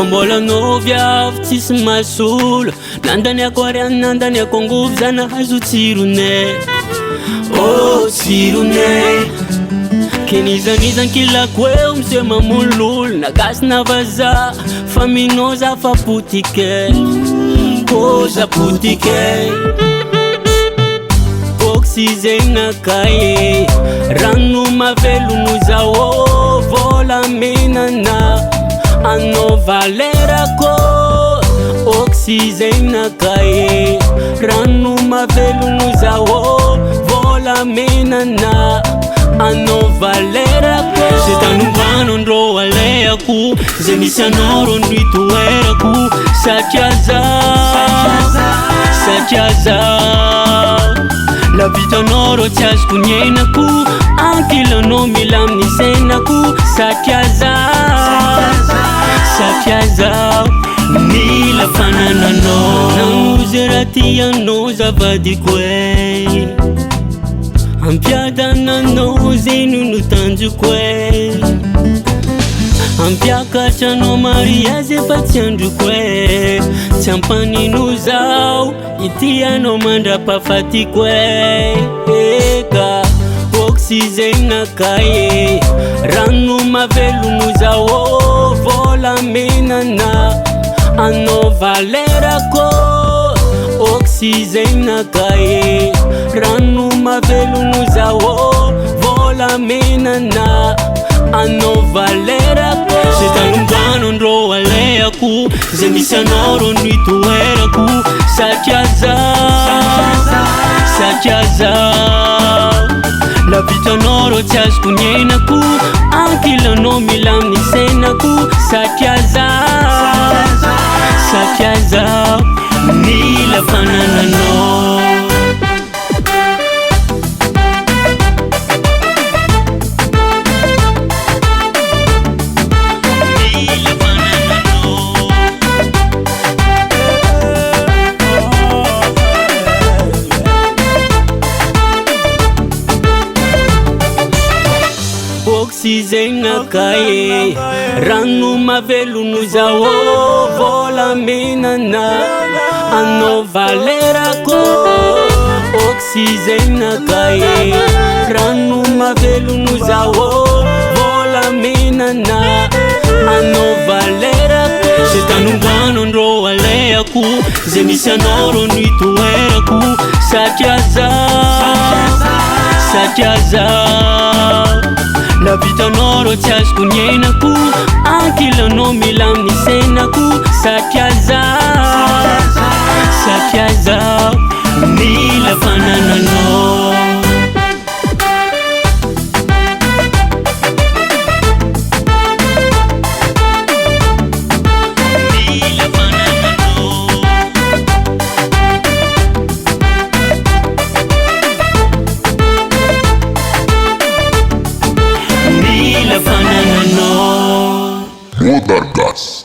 Mbola novia tsisy mahasolo, nandaniako ariany nandaniako angovo zana hazo tsirone. Oh tsirone, kenizanizan-kilako eo mse mamololo, nagasina vaza fa minao za fa potike. Oh za potike, oxygène nakaye, rano mavelono zao volamenana, anao valerako. Oxygène nakaye, rano mavelono zao volamenana, anao valerako. Se tanombanao andro aleako, ze misy anao ro andro itoerako. Satria zaho la vitanao ro tsy azoko niainako, ankilanao mila amin'ny sainako. Satria zaho mila fanananao, nanozy raha tianao zavadiko e, ampiadananao zeno no tanjoko e, ampiakatranao mariazy efa tsy androko e, tsy ampanino zao itianao mandra-pafatiko e. Eka oxygène nakaye, rano mavelono zao volamenana, anao valerako. Oxygène nakaye, rano mavelono zao volamenana, anao valerako. Se tanombanao andro aleako, ze misy anao ro no itoerako. Satria zaho la vitanao ro tsy azoko niainako, ankilanao mila amin'ny sainako. Satria zaho mila fanananao. Oxygène nakaye, rano mavelono zao volamenana, anao valerako. Oxygène nakaye, rano mavelono zao volamenana, anao valerako. Se tanombanao andro aleako, ze misy anao ro no itoerako. Satria zaho la vitanao ro tsy azoko niainako, ankilanao mila amin'ny sainako. Satria zaho mila fanananao. Modern Gas.